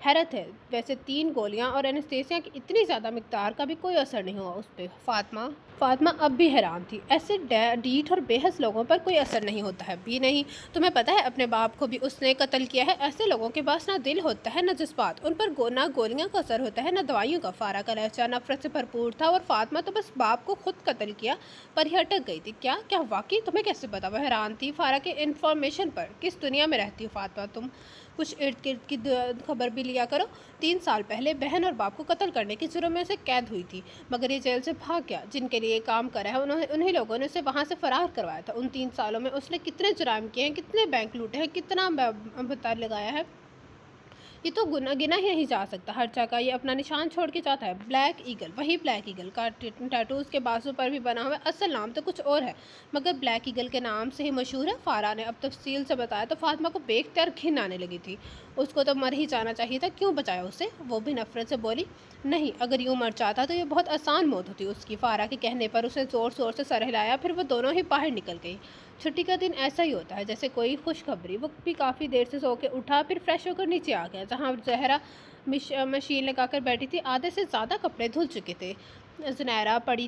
حیرت ہے، ویسے 3 گولیاں اور اینستھیسیا کی اتنی زیادہ مقدار کا بھی کوئی اثر نہیں ہوا اس پہ۔ فاطمہ اب بھی حیران تھی، ایسے ڈیٹھ اور بے حس لوگوں پر کوئی اثر نہیں ہوتا ہے بھی نہیں؟ تمہیں پتہ ہے اپنے باپ کو بھی اس نے قتل کیا ہے۔ ایسے لوگوں کے پاس نہ دل ہوتا ہے نہ جذبات، ان پر نہ گولیاں کا اثر ہوتا ہے نہ دوائیوں کا۔ فارا کا لہجہ نفرت سے بھرپور تھا، اور فاطمہ تو بس باپ کو خود قتل کیا پر ہی اٹک گئی تھی۔ کیا واقعی؟ تمہیں کیسے پتا؟ وہ حیران تھی فارا کے انفارمیشن پر۔ کس دنیا میں رہتی ہو فاطمہ تم؟ کچھ ارد گرد کی خبر بھی لیا کرو۔ 3 سال پہلے بہن اور باپ کو قتل کرنے کے جرم میں اسے قید ہوئی تھی، مگر یہ جیل سے بھاگ گیا۔ جن کے لیے یہ کام کرا ہے انہی لوگوں نے اسے وہاں سے فرار کروایا تھا۔ ان 3 سالوں میں اس نے کتنے جرائم کیے ہیں، کتنے بینک لوٹے ہیں، کتنا بتا لگایا ہے، یہ تو گنا ہی نہیں جا سکتا۔ ہر جگہ یہ اپنا نشان چھوڑ کے جاتا ہے۔ بلیک ایگل، وہی بلیک ایگل کا ٹیٹو اس کے بازو پر بھی بنا ہوا ہے۔ اصل نام تو کچھ اور ہے، مگر بلیک ایگل کے نام سے ہی مشہور ہے۔ فارا نے اب تفصیل سے بتایا تو فاطمہ کو بے اختیار گھن آنے لگی تھی۔ اس کو تو مر ہی جانا چاہیے تھا، کیوں بچایا اسے؟ وہ بھی نفرت سے بولی۔ نہیں، اگر یوں مر جاتا تو یہ بہت آسان موت ہوتی اس کی۔ فارا کے کہنے پر اسے زور سے سر ہلایا، پھر وہ دونوں ہی باہر نکل گئی۔ چھٹی کا دن ایسا ہی ہوتا ہے جیسے کوئی خوشخبری۔ وہ بھی کافی دیر سے سو کے اٹھا، پھر فریش ہو کر نیچے آ گیا جہاں زہرا مشین لگا کر بیٹھی تھی۔ آدھے سے زیادہ کپڑے دھل چکے تھے۔ زنیرہ پڑھ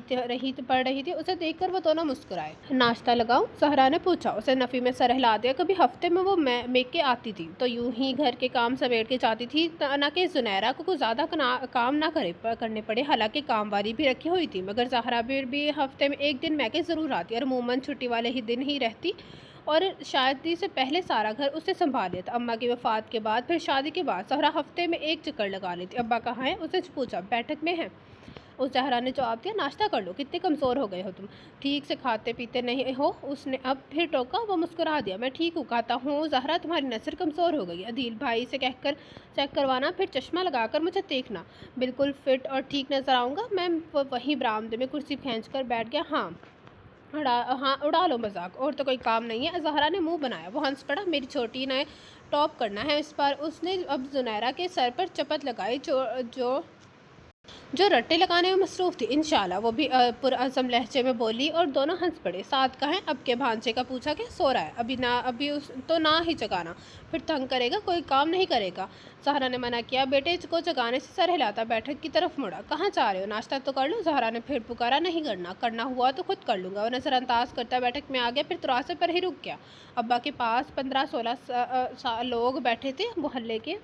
رہی تھی، اسے دیکھ کر وہ دونوں مسکرائے۔ ناشتہ لگاؤں؟ زہرا نے پوچھا۔ اسے نفی میں سر ہلا دیا۔ کبھی ہفتے میں وہ میکے آتی تھی تو یوں ہی گھر کے کام سمیٹ کے جاتی تھی، نہ کہ زنیرہ کو زیادہ کام نہ کرنے پڑے۔ حالانکہ کام والی بھی رکھی ہوئی تھی، مگر زہرا بھی ہفتے میں 1 دن میکے ضرور آتی اور عموماً چھٹی والے ہی دن ہی رہتی، اور شادی سے پہلے سارا گھر اسے سنبھال لیا تھا۔ اماں کی وفات کے بعد، پھر شادی کے بعد زہرا ہفتے میں 1 چکر لگا لیتی۔ ابا کہاں ہیں؟ اسے پوچھا۔ بیٹھک میں ہیں، اس زہرا نے جواب دیا۔ ناشتہ کر لو، کتنے کمزور ہو گئے ہو تم، ٹھیک سے کھاتے پیتے نہیں ہو؟ اس نے اب پھر ٹوکا۔ وہ مسکرا دیا۔ میں ٹھیک ہوں، کہتا ہوں زہرا تمہاری نظر کمزور ہو گئی۔ عدیل بھائی سے کہہ کر چیک کروانا، پھر چشمہ لگا کر مجھے دیکھنا، بالکل فٹ اور ٹھیک نظر آؤں گا میں؟ وہیں برآمدے میں کرسی کھینچ کر بیٹھ گیا۔ ہاں اڑا لو مذاق، اور تو کوئی کام نہیں ہے؟ زہرا نے منہ بنایا۔ وہ ہنس پڑا۔ میری چھوٹی نے ٹاپ کرنا ہے اس بار۔ اس نے اب زنیرہ کے سر پر چپت لگائی جو رٹے لگانے میں مصروف تھی۔ انشاءاللہ، وہ بھی پرعزم لہجے میں بولی، اور دونوں ہنس پڑے۔ سعد کہاں ہے؟ اب کے بھانجے کا پوچھا کہ سو رہا ہے۔ ابھی تو نہ ہی جگانا، پھر تنگ کرے گا، کوئی کام نہیں کرے گا۔ زہرا نے منع کیا۔ بیٹے کو جگانے سے سر ہلاتا بیٹھک کی طرف مڑا۔ کہاں جا رہے ہو؟ ناشتہ تو کر لو۔ زہرا نے پھر پکارا۔ نہیں کرنا ہوا تو خود کر لوں گا۔ وہ نظر انداز کرتا بیٹھک میں آ گیا، پھر ترازے پر ہی رک گیا۔ ابا کے پاس 15-16 لوگ بیٹھے تھے محلے کے،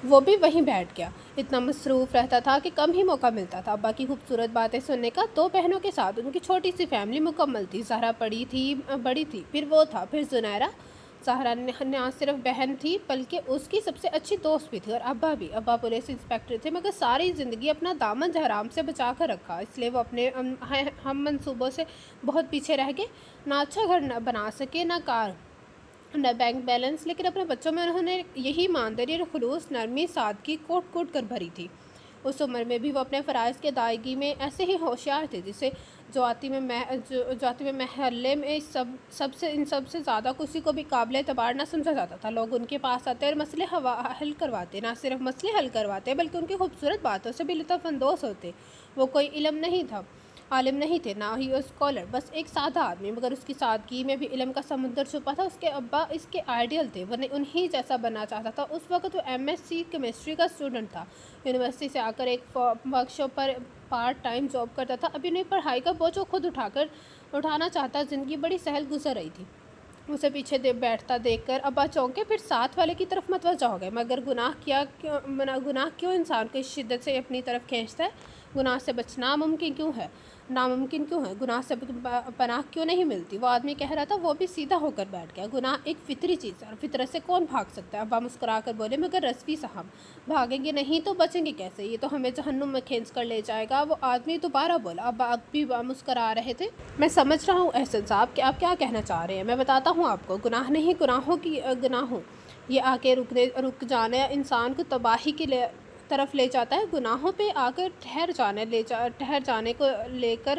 وہ بھی وہیں بیٹھ گیا۔ اتنا مصروف رہتا تھا کہ کم ہی موقع ملتا تھا ابا کی خوبصورت باتیں سننے کا۔ 2 بہنوں کے ساتھ ان کی چھوٹی سی فیملی مکمل تھی۔ زہرا بڑی تھی، پھر وہ تھا، پھر زنیرہ۔ زہرا نہ صرف بہن تھی بلکہ اس کی سب سے اچھی دوست بھی تھی، اور ابا بھی۔ ابا پولیس انسپکٹر تھے، مگر ساری زندگی اپنا دامن جہرام سے بچا کر رکھا، اس لیے وہ اپنے ہم منصوبوں سے بہت پیچھے رہ گئے۔ نہ اچھا گھر بنا سکے، نہ کار، نہ بینک بیلنس، لیکن اپنے بچوں میں انہوں نے یہی ایمانداری اور خلوص، نرمی، سادگی کوٹ کر بھری تھی۔ اس عمر میں بھی وہ اپنے فرائض کی ادائیگی میں ایسے ہی ہوشیار تھے جسے جواتی میں محلے میں سب سے زیادہ کسی کو بھی قابل اعتبار نہ سمجھا جاتا تھا۔ لوگ ان کے پاس آتے اور مسئلے حل کرواتے، نہ صرف مسئلے حل کرواتے بلکہ ان کی خوبصورت باتوں سے بھی لطف اندوز ہوتے۔ وہ کوئی عالم نہیں تھے، نہ ہی اسکالر، بس ایک سادہ آدمی، مگر اس کی سادگی میں بھی علم کا سمندر چھپا تھا۔ اس کے ابا اس کے آئیڈیل تھے، وہ انہی جیسا بننا چاہتا تھا۔ اس وقت وہ MSc کیمسٹری کا اسٹوڈنٹ تھا، یونیورسٹی سے آ کر ایک ورک شاپ پر پارٹ ٹائم جاب کرتا تھا۔ ابھی نہیں، پڑھائی کا بوجھ وہ خود اٹھانا چاہتا۔ زندگی بڑی سہل گزر رہی تھی۔ اسے پیچھے بیٹھتا دیکھ کر ابا چونکے، پھر ساتھ والے کی طرف متوجہ ہو گئے۔ مگر گناہ کیوں انسان کو اس شدت سے اپنی طرف کھینچتا ہے؟ گناہ سے بچنا ناممکن کیوں ہے؟ گناہ سے پناہ کیوں نہیں ملتی؟ وہ آدمی کہہ رہا تھا، وہ بھی سیدھا ہو کر بیٹھ گیا۔ گناہ ایک فطری چیز ہے، اور فطرت سے کون بھاگ سکتا ہے؟ ابا مسکرا کر بولے۔ مگر رضوی صاحب، بھاگیں گے نہیں تو بچیں گے کیسے؟ یہ تو ہمیں جہنم میں کھینچ کر لے جائے گا۔ وہ آدمی دوبارہ بولا۔ ابا اب بھی مسکرا رہے تھے۔ میں سمجھ رہا ہوں احسن صاحب کہ آپ کیا کہنا چاہ رہے ہیں۔ میں بتاتا ہوں آپ کو، گناہ نہیں، گناہوں یہ آ کے رک جانے انسان کو تباہی کی طرف لے جاتا ہے۔ گناہوں پہ آ کر ٹھہر جانے کو لے کر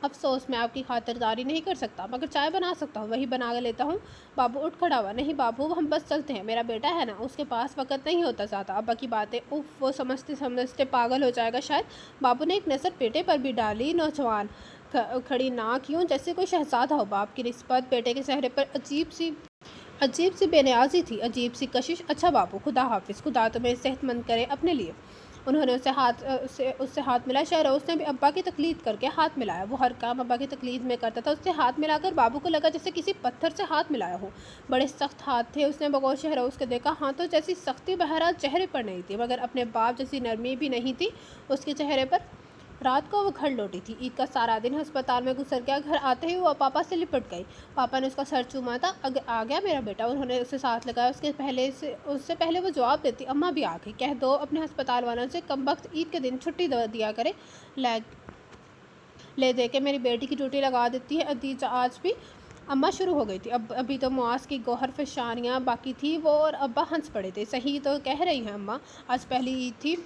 افسوس میں آپ کی خاطرداری نہیں کر سکتا، مگر چائے بنا سکتا ہوں، وہی بنا لیتا ہوں۔ بابو اٹھ کھڑا ہوا۔ نہیں بابو، ہم بس چلتے ہیں، میرا بیٹا ہے نا، اس کے پاس وقت نہیں ہوتا زیادہ، ابا کی باتیں اف وہ سمجھتے سمجھتے پاگل ہو جائے گا شاید۔ بابو نے ایک نظر بیٹے پر بھی ڈالی۔ نوجوان کھڑی ناک یوں جیسے کوئی شہزادہ ہو، باپ کی نسبت بیٹے کے چہرے پر عجیب سی بے نیازی تھی، عجیب سی کشش۔ اچھا بابو، خدا حافظ، خدا تمہیں صحت مند کرے اپنے لیے۔ انہوں نے اس سے ہاتھ ملایا۔ شہروز نے بھی ابا کی تقلید کر کے ہاتھ ملایا۔ وہ ہر کام ابا کی تقلید میں کرتا تھا۔ اس سے ہاتھ ملا کر بابو کو لگا جیسے کسی پتھر سے ہاتھ ملایا ہو۔ بڑے سخت ہاتھ تھے۔ اس نے بغور شہروز کو دیکھا۔ ہاتھوں جیسی سختی بہرحال چہرے پر نہیں تھی، مگر اپنے باپ جیسی نرمی بھی نہیں تھی اس کے چہرے پر۔ رات کو وہ گھر لوٹی تھی۔ عید کا سارا دن ہسپتال میں گزر گیا۔ گھر آتے ہی وہ پاپا سے لپٹ گئی۔ پاپا نے اس کا سر چوما تھا۔ آ گیا میرا بیٹا، انہوں نے اسے ساتھ لگایا۔ اس سے پہلے وہ جواب دیتی، اماں بھی آ گئی، کہہ دو اپنے ہسپتال والوں سے کمبخت عید کے دن چھٹی دیا کرے، لے دے کے میری بیٹی کی ڈیوٹی لگا دیتی ہے عدیجہ آج بھی۔ اماں شروع ہو گئی تھی۔ ابھی تو معاذ کی گوہر فشانیاں باقی تھی۔ وہ اور ابا ہنس پڑے تھے۔ صحیح تو کہہ رہی ہیں اماں، آج پہلی عید تھی۔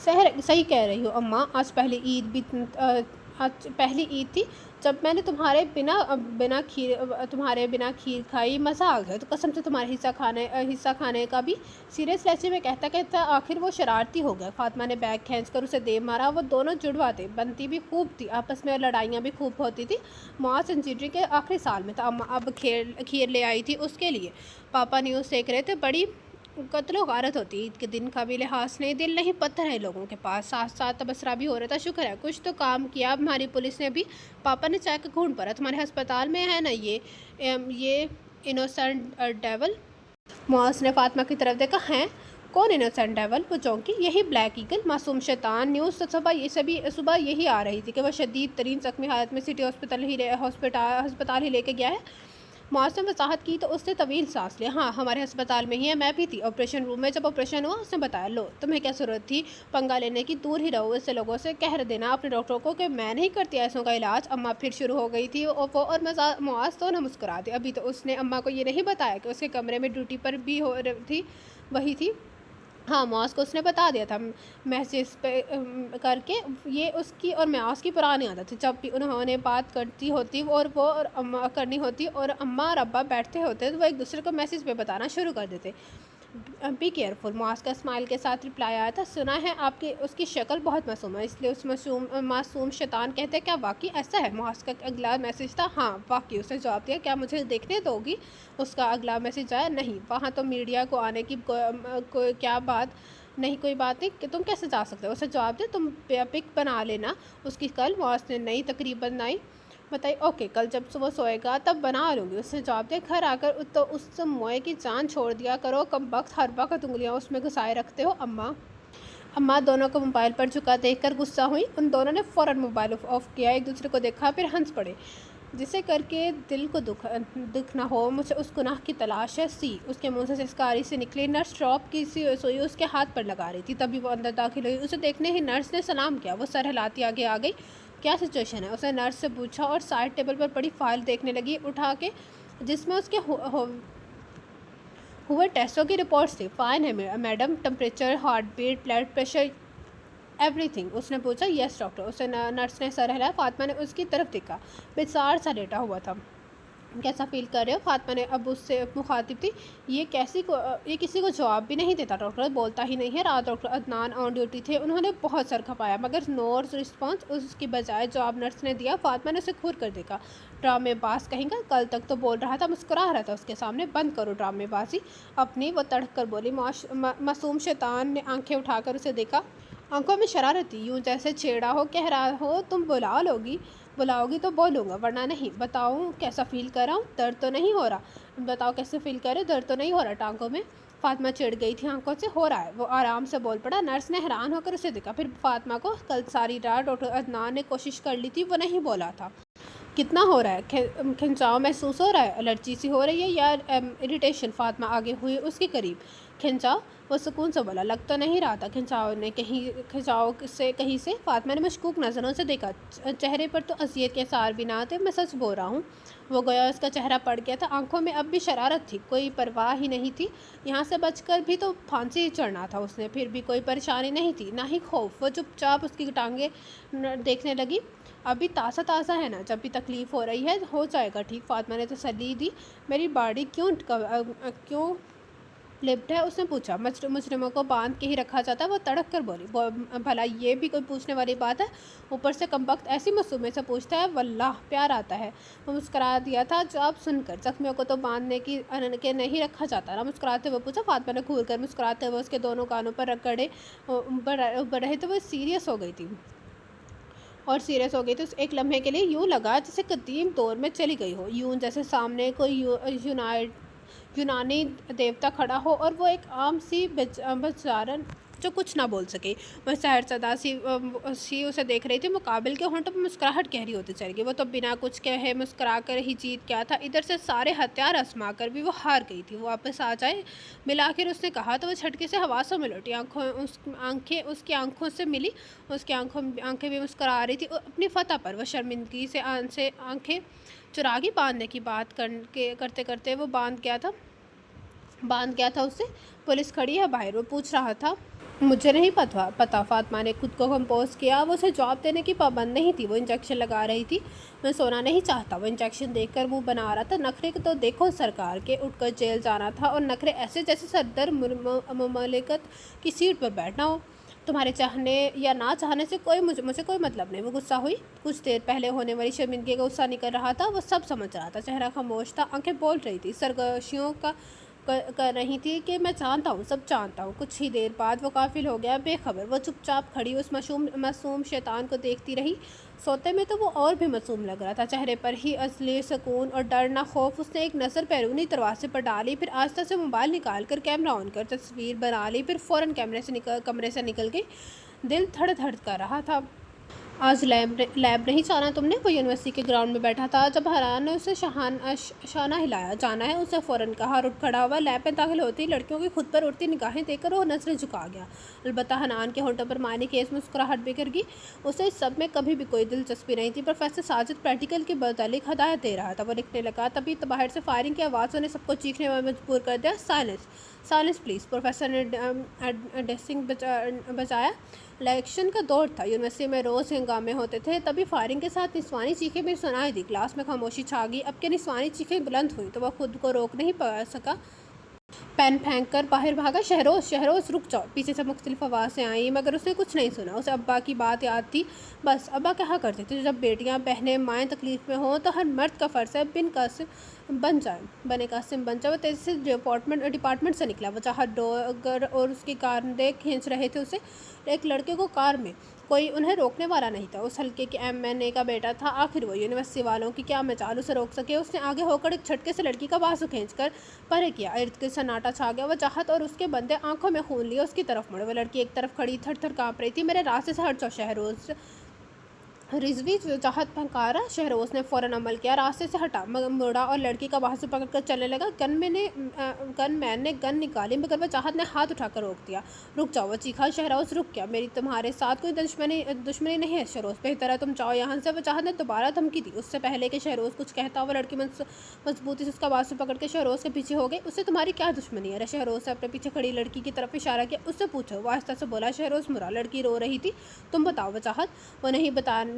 صحیح کہہ رہی ہو اماں، آج پہلی عید تھی جب میں نے تمہارے بنا کھیر کھائی، مزہ آ گیا۔ تو قسم سے تمہارے حصہ کھانے کا بھی۔ سیریس لہجے میں کہتا آخر وہ شرارتی ہو گیا۔ فاطمہ نے بیگ کھینچ کر اسے دے مارا۔ وہ دونوں جڑوا تھے، بنتی بھی خوب تھی آپس میں اور لڑائیاں بھی خوب ہوتی تھی۔ معاذ انجینئرنگ کے آخری سال میں تھا۔ اماں اب کھیر لے آئی تھی اس کے لیے۔ پاپا نیوز دیکھ رہے تھے۔ بڑی قتل و غارت ہوتی ہے عید کے دن کا بھی لحاظ نہیں، دل نہیں پتھر ہے لوگوں کے پاس۔ ساتھ ساتھ تبصرہ بھی ہو رہا تھا۔ شکر ہے کچھ تو کام کیا ہماری پولیس نے بھی۔ پاپا نے چائے کا گھونٹ بھرا۔ تمہارے ہسپتال میں ہے نا یہ انوسنٹ ڈیول؟ معاذ نے فاطمہ کی طرف دیکھا۔ ہیں؟ کون انوسنٹ ڈیول؟ وہ چونکی، یہی بلیک ایگل، معصوم شیطان۔ نیوز تو صبح یہی آ رہی تھی کہ وہ شدید ترین زخمی حالت میں سٹی ہسپتال ہی لے کے گیا ہے۔ معاذ نے وضاحت کی تو اس نے طویل سانس لیا۔ ہاں ہمارے ہسپتال میں ہی ہے، میں بھی تھی آپریشن روم میں جب آپریشن ہوا۔ اس نے بتایا۔ لو تمہیں کیا ضرورت تھی پنگا لینے کی، دور ہی رہو ایسے لوگوں سے۔ کہہ دینا اپنے ڈاکٹروں کو کہ میں نہیں کرتی ایسوں کا علاج۔ اماں پھر شروع ہو گئی تھی وہ اور معاذ دونوں مسکرا دے۔ ابھی تو اس نے اماں کو یہ نہیں بتایا کہ اس کے کمرے میں ڈیوٹی پر بھی وہی تھی۔ ہاں معاذ کو اس نے بتا دیا تھا میسج پہ کر کے۔ یہ اس کی اور معاذ کی پرانی عادت تھی، جب بھی انہوں نے بات کرنی ہوتی اور اماں اور ابا بیٹھتے ہوتے تو وہ ایک دوسرے کو میسج پہ بتانا شروع کر دیتے۔ بی کیئرفل، معاذ کا اسمائل کے ساتھ رپلائی آیا تھا۔ سنا ہے اس کی شکل بہت معصوم ہے، اس لیے اس معصوم شیطان کہتے ہیں۔ کیا واقعی ایسا ہے؟ معاذ کا اگلا میسج تھا۔ ہاں واقعی، اس نے جواب دیا۔ کیا مجھے دیکھنے دو گی؟ اس کا اگلا میسج آیا۔ نہیں، وہاں تو میڈیا کو آنے کی کوئی بات نہیں کہ تم کیسے جا سکتے ہو؟ اسے جواب دے، تم پک بنا لینا اس کی کل۔ معاذ نے نئی تقریب بتائی۔ اوکے، کل جب وہ سوئے گا تب بنا لوں گی۔ اس نے جواب دیا۔ گھر آ کر تو اس موئے کی جان چھوڑ دیا کرو، کم وقت ہر وقت انگلیاں اس میں گھسائے رکھتے ہو۔ اماں دونوں کو موبائل پر جھکا دیکھ کر غصہ ہوئی۔ ان دونوں نے فوراً موبائل آف کیا، ایک دوسرے کو دیکھا، پھر ہنس پڑے۔ جسے کر کے دل کو دکھ نہ ہو، مجھے اس گناہ کی تلاش ہے۔ اس کے منہ سے سسکاری سے نکلی۔ نرس ڈراپ کی سوئی اس کے ہاتھ پر لگا رہی تھی، تبھی وہ اندر داخل ہوئی۔ اسے دیکھنے ہی نرس نے سلام کیا۔ وہ سر ہلاتی آگے آ گئی۔ کیا سچویشن ہے؟ اس نے نرس سے پوچھا اور سائڈ ٹیبل پر پڑی فائل دیکھنے لگی اٹھا کے، جس میں اس کے ہوئے ٹیسٹوں کی رپورٹس تھی۔ فائن ہے madam, temperature, heart beat, blood pressure, every thing. اس نے پوچھا۔ یس ڈاکٹر، اسے نرس نے سر ہلایا۔ فاطمہ نے اس کی طرف دیکھا، بیزار سا لیٹا ہوا تھا۔ کیسا فیل کر رہے ہو؟ فاطمہ نے اب اس سے مخاطب تھی۔ یہ کسی کو جواب بھی نہیں دیتا ڈاکٹر، بولتا ہی نہیں ہے۔ رات ڈاکٹر عدنان آن ڈیوٹی تھے، انہوں نے بہت سر کھپایا مگر نو رسپانس۔ اس کی بجائے جواب نرس نے دیا۔ فاطمہ نے اسے گھور کر دیکھا۔ ڈرامے باز کہیں گا، کل تک تو بول رہا تھا، مسکرا رہا تھا اس کے سامنے۔ بند کرو ڈرامے بازی اپنی، وہ تڑک کر بولی۔ معصوم شیطان نے آنکھیں اٹھا کر اسے دیکھا، آنکھوں میں شرارت تھی، یوں جیسے چھیڑا ہو، کہہ رہا ہو تم بلاؤ گی تو بولوں گا ورنہ نہیں۔ بتاؤں کیسا فیل کر رہا ہوں؟ درد تو نہیں ہو رہا؟ بتاؤ کیسے فیل کر رہے؟ درد تو نہیں ہو رہا ٹانگوں میں؟ فاطمہ چڑھ گئی تھی آنکھوں سے۔ ہو رہا ہے، وہ آرام سے بول پڑا۔ نرس نے حیران ہو کر اسے دیکھا، پھر فاطمہ کو۔ کل ساری رات ڈاکٹر عدنان نے کوشش کر لی تھی، وہ نہیں بولا تھا۔ کتنا ہو رہا ہے؟ کھنچاؤ محسوس ہو رہا ہے؟ الرجی سی ہو رہی ہے یا اریٹیشن؟ فاطمہ آگے ہوئی اس کے قریب۔ کھنچاؤ؟ وہ سکون سے بولا، لگ تو نہیں رہا تھا کھنچاؤ سے کہیں سے۔ فاطمہ نے مشکوک نظروں سے دیکھا، چہرے پر تو اذیت کے اثار بھی نہ تھے۔ میں سچ بول رہا ہوں۔ وہ گویا اس کا چہرہ پڑ گیا تھا، آنکھوں میں اب بھی شرارت تھی، کوئی پرواہ ہی نہیں تھی۔ یہاں سے بچ کر بھی تو پھانسی چڑھنا تھا اس نے، پھر بھی کوئی پریشانی نہیں تھی، نہ ہی خوف۔ وہ چپ چاپ اس کی ٹانگیں دیکھنے لگی۔ ابھی تازہ تازہ ہے نا، جب بھی تکلیف ہو رہی ہے ہو جائے گا ٹھیک، فاطمہ نے تسلی دی۔ میری باڈی کیوں لپٹ ہے؟ اس نے پوچھا۔ مجرموں کو باندھ کے ہی رکھا جاتا ہے، وہ تڑک کر بولی۔ بھلا یہ بھی کوئی پوچھنے والی بات ہے؟ اوپر سے کمبخت ایسی معصومیت سے پوچھتا ہے، واللہ پیار آتا ہے۔ وہ مسکرا دیا تھا جواب سن کر، زخمیوں کو تو باندھنے کے نہیں رکھا جاتا نا؟ مسکراتے ہوئے پوچھا۔ فاطمہ نے گھور کر مسکراتے ہوئے اس کے دونوں کانوں پر رگڑے بڑھے تو وہ سیریس ہو گئی تھی ایک لمحے کے لیے یوں لگا جیسے قدیم دور میں چلی گئی ہو، یوں جیسے سامنے کوئی یونانی دیوتا کھڑا ہو اور وہ ایک عام سی بیچارن جو کچھ نہ بول سکے۔ وہ سحر زدہ سی اسے دیکھ رہی تھی، مقابل کے ہونٹوں پر مسکراہٹ گہری ہوتی چلی گئی۔ وہ تو بنا کچھ کہے مسکرا کر ہی جیت گیا تھا، ادھر سے سارے ہتھیار آزما کر بھی وہ ہار گئی تھی۔ وہ واپس آ جائے بالآخر اس نے کہا تو وہ جھٹکے سے حواسوں میں لوٹی، آنکھیں اس کی آنکھوں سے ملی، اس کی آنکھیں بھی مسکرا رہی تھی اپنی فتح پر۔ وہ شرمندگی سے آنکھیں چرا گئی۔ باندھنے کی بات کرتے کرتے وہ باندھ گیا تھا اسے۔ پولیس کھڑی ہے باہر، وہ پوچھ رہا تھا۔ مجھے نہیں پتا۔ فاطمہ نے خود کو کمپوز کیا، وہ اسے جواب دینے کی پابند نہیں تھی۔ وہ انجیکشن لگا رہی تھی۔ میں سونا نہیں چاہتا۔ وہ انجیکشن دیکھ کر منہ بنا رہا تھا۔ نخرے تو دیکھو سرکار کے، اٹھ کر جیل جانا تھا اور نخرے ایسے جیسے صدر مملکت کی سیٹ پر بیٹھنا ہو۔ تمہارے چاہنے یا نہ چاہنے سے مجھے کوئی مطلب نہیں۔ وہ غصہ ہوئی، کچھ دیر پہلے ہونے والی شرمندگی کا غصہ نکل رہا تھا۔ وہ سب سمجھ رہا تھا، چہرہ خاموش تھا، آنکھیں بول رہی تھی، سرگوشیوں کر رہی تھی کہ میں جانتا ہوں، سب جانتا ہوں۔ کچھ ہی دیر بعد وہ غافل ہو گیا، بے خبر۔ وہ چپ چاپ کھڑی اس معصوم شیطان کو دیکھتی رہی۔ سوتے میں تو وہ اور بھی معصوم لگ رہا تھا، چہرے پر ہی اصلی سکون اور ڈر نہ خوف۔ اس نے ایک نظر بیرونی دروازے پر ڈالی، پھر آہستہ سے موبائل نکال کر کیمرہ آن کر تصویر بنا لی، پھر فوراً کمرے سے نکل گئی۔ دل دھڑ دھڑ کر رہا تھا۔ آج لیب نہیں جانا تم نے؟ وہ یونیورسٹی کے گراؤنڈ میں بیٹھا تھا جب حنان نے اسے شانہ ہلایا۔ جانا ہے، اسے فوراً کہا۔ اٹھ کھڑا ہوا، لیب میں داخل ہوتی لڑکیوں کی خود پر اڑتی نگاہیں دیکھ کر وہ نظریں جھکا گیا۔ البتہ حنان کے ہونٹوں پر معنی خیز مسکراہٹ بکھر گئی۔ اسے اس سب میں کبھی بھی کوئی دلچسپی نہیں تھی۔ پروفیسر ساجد پریکٹیکل کے متعلق ہدایت دے رہا تھا۔ وہ لکھنے لگا، تبھی باہر سے فائرنگ کی آوازوں نے سب کو چیخنے میں مجبور کر دیا۔ Silence please. پروفیسر نے ڈیسنگ بجایا۔ الیکشن کا دور تھا، یونیورسٹی میں روز ہنگامے ہوتے تھے، تبھی فائرنگ کے ساتھ نسوانی چیخیں بھی سنائی دی۔ کلاس میں خاموشی چھا گئی۔ اب کہ نسوانی چیخیں بلند ہوئیں تو وہ خود کو روک نہیں سکا، پین پھینک کر باہر بھاگا۔ شہروز رک جاؤ۔ پیچھے سے مختلف آوازیں آئیں مگر اس نے کچھ نہیں سنا۔ اسے ابا کی بات یاد تھی۔ بس ابا کہا کرتے تھے، جب بیٹیاں بہنیں مائیں تکلیف میں ہوں تو ہر مرد کا فرض ہے بنے قاسم بن جائے۔ وہ تیزی سے ڈپارٹمنٹ سے نکلا۔ وجاہت ڈوگر اور اس کی کاندھے کھینچ رہے تھے اسے، ایک لڑکے کو کار میں، کوئی انہیں روکنے والا نہیں تھا۔ اس حلقے کے MNA کا بیٹا تھا۔ آخر وہ یونیورسٹی والوں کی کیا مجال اسے روک سکے۔ اس نے آگے ہو کر ایک جھٹکے سے لڑکی کا بازو کھینچ کر پرے کیا۔ ارد گرد سناٹا چھا گیا۔ وجاہت اور اس کے بندے آنکھوں میں خون لیے اس کی طرف مڑے۔ وہ لڑکی ایک طرف کھڑی تھر تھر کانپ رہی تھی۔ میرے راستے سے ہٹ جاؤ شہروز۔ رضوی وجاہت پھنکارا۔ شہروز نے فوراً عمل کیا، راستے سے ہٹا، مڑا اور لڑکی کا بازو پکڑ کر چلنے لگا۔ گن مین نے گن نکالی مگر وجاہت نے ہاتھ اٹھا کر روک دیا۔ رک جاؤ، وہ چیخا۔ شہروز رک گیا۔ میری تمہارے ساتھ کوئی دشمنی نہیں ہے شہروز، بہتر ہے تم جاؤ یہاں سے۔ وجاہت نے دوبارہ دھمکی دی۔ اس سے پہلے کہ شہروز کچھ کہتا، وہ لڑکی مضبوطی سے اس کا بازو پکڑ کے شہروز کے پیچھے ہو گئی۔ اس سے تمہاری کیا دشمنی ہے؟ شہروز نے اپنے پیچھے کھڑی لڑکی کی طرف اشارہ کیا۔ اس سے پوچھو، وہ آہستہ سے بولا۔ شہروز مرا۔ لڑکی رو رہی تھی۔ تم بتاؤ وجاہت۔ وہ نہیں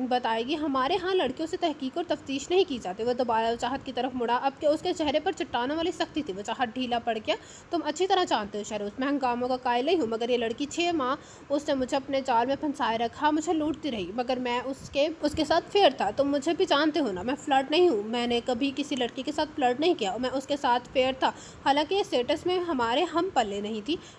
بتائے گی۔ ہمارے ہاں لڑکیوں سے تحقیق اور تفتیش نہیں کی جاتی۔ وہ دوبارہ وجاہت کی طرف مڑا، اب کہ اس کے چہرے پر چٹانوں والی سختی تھی۔ وجاہت ڈھیلا پڑ گیا۔ تم اچھی طرح جانتے ہو شہروز، میں ہنگاموں کا قائل نہیں ہوں، مگر یہ لڑکی 6 ماہ اس نے مجھے اپنے جال میں پھنسائے رکھا، مجھے لوٹتی رہی، مگر میں اس کے ساتھ فیئر تھا۔ تم مجھے بھی جانتے ہو نا، میں فلرٹ نہیں ہوں، میں نے کبھی کسی لڑکی کے ساتھ فلرٹ نہیں کیا، میں اس کے ساتھ فیئر تھا۔ حالانکہ یہ اسٹیٹس میں ہمارے ہم پلے نہیں تھی،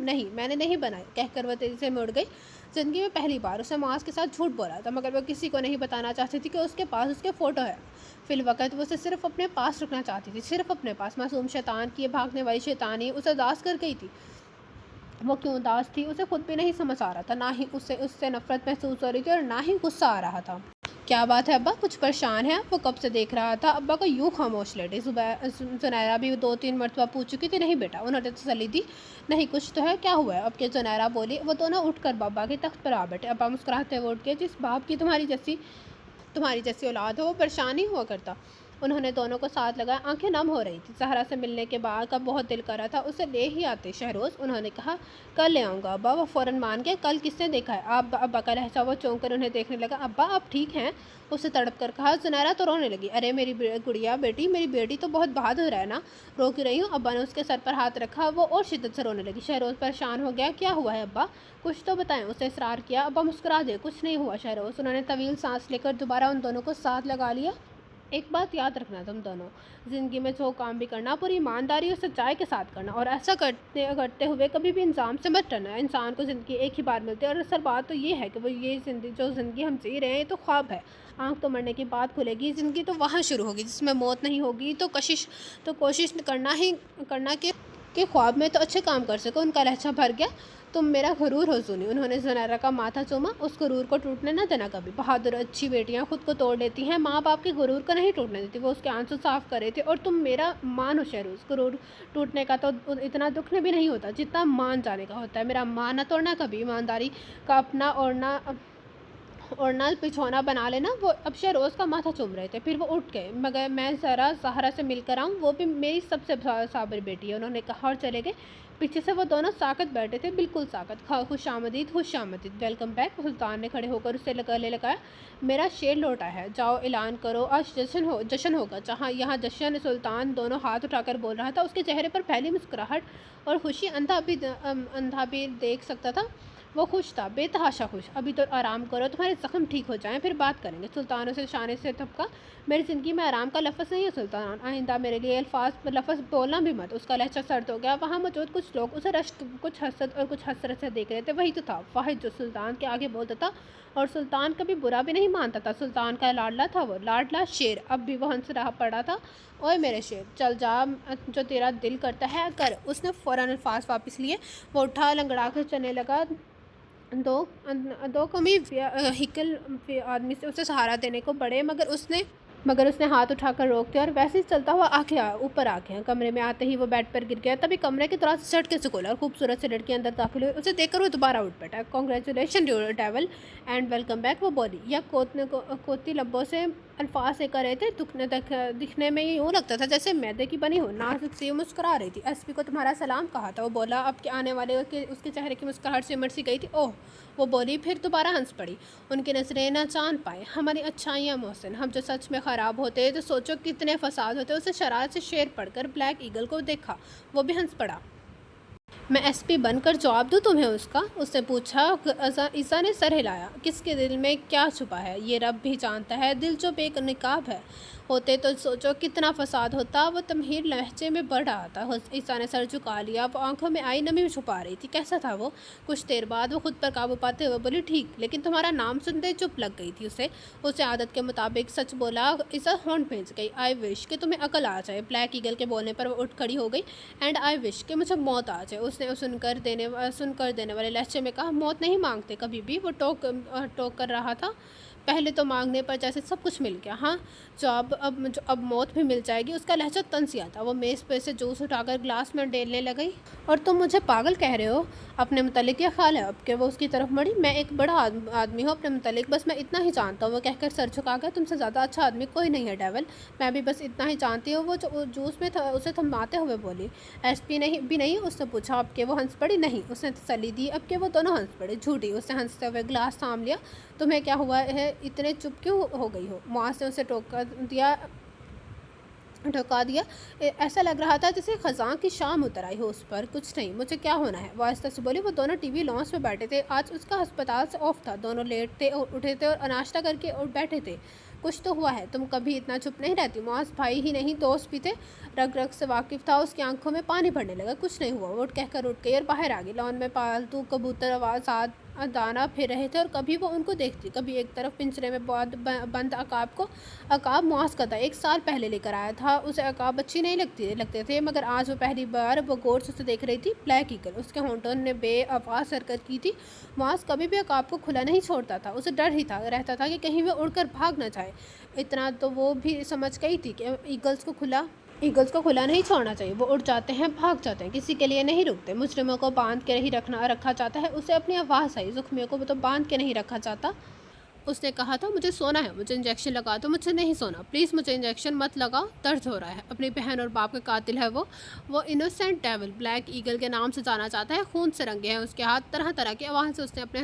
نہیں میں نے نہیں بنائی کہہ کر وہ تیزی سے مڑ گئی۔ زندگی میں پہلی بار اسے معاذ کے ساتھ جھوٹ بولا تھا، مگر وہ کسی کو نہیں بتانا چاہتی تھی کہ اس کے پاس اس کے فوٹو ہے۔ فی الوقت وہ اسے صرف اپنے پاس رکھنا چاہتی تھی، صرف اپنے پاس۔ معصوم شیطان کی یہ بھاگنے والی شیطانی اسے اداس کر گئی تھی۔ وہ کیوں اداس تھی اسے خود بھی نہیں سمجھ آ رہا تھا، نہ ہی اسے اس سے نفرت محسوس ہو رہی تھی اور نہ ہی غصہ آ رہا تھا۔ کیا بات ہے ابا، کچھ پریشان ہے؟ وہ کب سے دیکھ رہا تھا ابا کو یوں خاموش لیٹے۔ زنیرہ بھی 2-3 مرتبہ پوچھ چکی تھی۔ نہیں بیٹا، انہوں نے تسلی دی۔ نہیں کچھ تو ہے، کیا ہوا ہے؟ اب کہ زنیرہ بولی۔ وہ دونوں اٹھ کر ابا کے تخت پر آ بیٹھے۔ ابا مسکراتے ہوئے اٹھ گئے۔ جس باپ کی تمہاری جیسی اولاد ہو وہ پریشان ہی ہوا کرتا۔ انہوں نے دونوں کو ساتھ لگایا، آنکھیں نم ہو رہی تھی۔ زہرا سے ملنے کے بعد کا بہت دل کر رہا تھا اسے لے ہی آتے شہروز۔ انہوں نے کہا کل لے آؤں گا ابا۔ وہ فوراً مان گئے۔ کل کس نے دیکھا ہے؟ ابا کا لہجہ وہ چونک کر انہیں دیکھنے لگا۔ ابا آپ ٹھیک ہیں؟ اسے تڑپ کر کہا۔ زنیرہ تو رونے لگی۔ ارے میری گڑیا بیٹی، میری بیٹی تو بہت بہادر ہے نا، رو کیوں رہی ہوں؟ ابا نے اس کے سر پر ہاتھ رکھا۔ وہ اور شدت سے رونے لگی۔ شہروز پریشان ہو گیا۔ کیا ہوا ہے ابا؟ کچھ تو بتائیں، اسے اصرار کیا۔ ابا مسکرا دے۔ کچھ نہیں ہوا شہروز۔ انہوں نے طویل سانس لے کر دوبارہ ان دونوں کو ساتھ لگا لیا۔ ایک بات یاد رکھنا تم دونوں، زندگی میں جو کام بھی کرنا پوری ایمانداری اور سچائی کے ساتھ کرنا، اور ایسا کرتے ہوئے کبھی بھی انجام سے مت ڈرنا۔ انسان کو زندگی ایک ہی بار ملتی ہے، اور اصل بات تو یہ ہے کہ وہ یہ زندگی ہم جی رہے ہیں یہ تو خواب ہے۔ آنکھ تو مرنے کی بات کھلے گی، زندگی تو وہاں شروع ہوگی جس میں موت نہیں ہوگی۔ تو کوشش کرنا کہ خواب میں تو اچھے کام کر سکو۔ ان کا لہجہ بھر گیا۔ تم میرا غرور ہو زونی۔ انہوں نے زنیرہ کا ماتھا چوما۔ اس غرور کو ٹوٹنے نہ دینا کبھی۔ بہادر اچھی بیٹیاں خود کو توڑ لیتی ہیں، ماں باپ کے غرور کو نہیں ٹوٹنے دیتی۔ وہ اس کے آنسو صاف کر رہے تھے۔ اور تم میرا مان ہو شہروز، غرور ٹوٹنے کا تو اتنا دکھ بھی نہیں ہوتا جتنا مان جانے کا ہوتا ہے۔ میرا مان نہ توڑنا کبھی، ایمانداری کا اپنا اوڑھنا پچھونا بنا لینا۔ وہ اب شہروز کا ماتھا چوم رہے تھے، پھر وہ اٹھ گئے۔ مگر میں ذرا زہرا سے مل کر آؤں، وہ بھی میری سب سے صابر بیٹی ہے، انہوں نے کہا اور چلے گئے۔ پیچھے سے وہ دونوں ساکت بیٹھے تھے، بالکل ساکت۔ خوش آمدید، خوش آمدید، ویلکم بیک۔ سلطان نے کھڑے ہو کر اسے گلے لگایا۔ میرا شیر لوٹا ہے، جاؤ اعلان کرو، آج جشن ہوگا۔ جہاں یہاں جشن، سلطان دونوں ہاتھ اٹھا کر بول رہا تھا۔ اس کے چہرے پر پہلی مسکراہٹ اور خوشی اندھا بھی دیکھ سکتا تھا۔ وہ خوش تھا، بے تحاشا خوش۔ ابھی تو آرام کرو، تمہارے زخم ٹھیک ہو جائیں پھر بات کریں گے۔ سلطان اسے اشارے سے تھپکا۔ میری زندگی میں آرام کا لفظ نہیں ہے سلطان، آئندہ میرے لیے لفظ بولنا بھی مت۔ اس کا لہجہ سرد ہو گیا۔ وہاں موجود کچھ لوگ اسے رشک، کچھ حسد اور کچھ حسرت سے دیکھ رہے تھے۔ وہی تو تھا واحد جو سلطان کے آگے بولتا تھا، اور سلطان کبھی برا بھی نہیں مانتا تھا۔ سلطان کا لاڈلا تھا وہ، لاڈلا شیر۔ اب بھی وہ ہنس رہا پڑا تھا۔ اوئے میرے شیر، چل جا، جو تیرا دل کرتا ہے کر۔ اس نے فوراً الفاظ واپس لیے۔ وہ اٹھا، لنگڑا کر چلنے لگا۔ دو کمی ہکل آدمی سے اسے سہارا دینے کو بڑھے، مگر اس نے ہاتھ اٹھا کر روک دیا اور ویسے ہی چلتا ہوا اوپر آ گیا۔ کمرے میں آتے ہی وہ بیڈ پر گر گیا۔ تبھی کمرے کے دروازے سے جھٹکے سے کھولا اور خوبصورت سی لڑکی اندر داخل ہوئی۔ اسے دیکھ کر وہ دوبارہ اٹھ بیٹھا۔ Congratulation devil and welcome back, وہ بولی۔ یا کوتی لبوں سے الفاظ سے کر رہے تھے۔ دکھنے میں یوں لگتا تھا جیسے میدے کی بنی ہو۔ نازک سی مسکرا رہی تھی۔ ایس پی کو تمہارا سلام کہا تھا، وہ بولا۔ اب کے آنے والے اس کے چہرے کی مسکراہٹ سمٹ سی گئی تھی۔ اوہ، وہ بولی، پھر دوبارہ ہنس پڑی۔ ان کی نظریں نہ چاند پائیں ہماری اچھائیاں محسن، ہم جو سچ میں خراب ہوتے تو سوچو کتنے فساد ہوتے۔ اسے شرارت سے شعر پڑھ کر بلیک ایگل کو دیکھا، وہ بھی ہنس پڑا۔ میں ایس پی بن کر جواب دوں تمہیں اس کا؟ اس نے پوچھا۔ عیسیٰ نے سر ہلایا۔ کس کے دل میں کیا چھپا ہے یہ رب بھی جانتا ہے، دل جو بے نقاب ہے ہوتے تو سوچو کتنا فساد ہوتا۔ وہ تمہیر لہجے میں بڑھ رہا تھا۔ عیسیٰ نے سر جھکا لیا۔ وہ آنکھوں میں آئی نمی چھپا رہی تھی۔ کیسا تھا وہ؟ کچھ دیر بعد وہ خود پر قابو پاتے ہوئے بولی، ٹھیک، لیکن تمہارا نام سنتے چپ لگ گئی تھی اسے عادت کے مطابق سچ بولا۔ عیسیٰ ہونٹ بھیج گئی۔ آئی وش کہ تمہیں عقل آ جائے۔ بلیک ایگل کے بولنے پر وہ اٹھ کھڑی ہو گئی۔ اینڈ آئی وش کہ مجھے موت آ جائے۔ اس نے سن کر دینے والے لہجے میں کہا، موت نہیں مانگتے کبھی بھی۔ وہ ٹوک کر رہا تھا، پہلے تو مانگنے پر جیسے سب کچھ مل گیا، ہاں جو اب موت بھی مل جائے گی۔ اس کا لہجہ تنزیہ تھا۔ وہ میز پہ سے جوس اٹھا کر گلاس میں ڈیلنے لگئی۔ اور تم مجھے پاگل کہہ رہے ہو اپنے متعلق؟ کیا خیال ہے اب کہ وہ اس کی طرف مڑی؟ میں ایک بڑا آدمی ہوں اپنے متعلق، بس میں اتنا ہی جانتا ہوں۔ وہ کہہ کر سر جھکا گیا۔ تم سے زیادہ اچھا آدمی کوئی نہیں ہے ڈیول، میں بھی بس اتنا ہی جانتی ہوں۔ وہ جوس میں اسے تھماتے ہوئے بولی۔ ایس پی بھی نہیں؟ اس نے پوچھا۔ اب کہ وہ ہنس پڑی؟ نہیں، اس نے تسلی دی۔ اب کہ وہ دونوں ہنس پڑے۔ جھوٹی، اس نے ہنستے ہوئے گلاس تھام لیا۔ تمہیں کیا ہوا ہے، اتنے چپ کیوں ہو گئی ہو؟ معاذ نے اسے ٹھکا دیا۔ ایسا لگ رہا تھا جیسے خزاں کی شام اتر آئی ہو اس پر۔ کچھ نہیں، مجھے کیا ہونا ہے، وہ آہستہ سے بولی۔ وہ دونوں ٹی وی لانچ میں بیٹھے تھے۔ آج اس کا ہسپتال سے آف تھا۔ دونوں لیٹ تھے اور اٹھے تھے اور ناشتہ کر کے بیٹھے تھے۔ کچھ تو ہوا ہے، تم کبھی اتنا چپ نہیں رہتی۔ معاذ بھائی ہی نہیں دوست بھی تھے، رگ رگ سے واقف تھا۔ اس کی آنکھوں میں پانی بھرنے لگا۔ کچھ نہیں ہوا، وہ کہہ کر اٹھ گئی اور باہر آ گئی۔ لان میں پالتو کبوتر آزاد دانہ پھر رہے تھے اور کبھی وہ ان کو دیکھتی، کبھی ایک طرف پنجرے میں بند عقاب کو۔ عقاب معاذ کا تھا، 1 سال پہلے لے کر آیا تھا۔ اسے عقاب اچھی نہیں لگتے تھے، مگر آج وہ پہلی بار وہ غور سے اسے دیکھ رہی تھی۔ بلیک ایگل، اس کے ہونٹوں نے بے آواز حرکت کی تھی۔ معاذ کبھی بھی عقاب کو کھلا نہیں چھوڑتا تھا، اسے ڈر ہی رہتا تھا کہ کہیں وہ اڑ کر بھاگ نہ جائے۔ اتنا تو وہ بھی سمجھ گئی تھی کہ ایگلز کو کھلا نہیں چھوڑنا چاہیے، وہ اڑ جاتے ہیں، بھاگ جاتے ہیں، کسی کے لیے نہیں رکتے۔ مجرموں کو باندھ کے نہیں رکھا جاتا ہے۔ اسے اپنی آواز آئی، زخمیوں کو تو باندھ کے نہیں رکھا جاتا۔ اس نے کہا تھا مجھے سونا ہے، مجھے انجیکشن لگا دو۔ مجھے نہیں سونا، پلیز مجھے انجیکشن مت لگاؤ، درد ہو رہا ہے۔ اپنی بہن اور باپ کا قاتل ہے وہ انوسینٹ ڈیول بلیک ایگل کے نام سے جانا چاہتا ہے، خون سے رنگے ہیں اس کے ہاتھ۔ طرح طرح کی آواز سے اس نے اپنے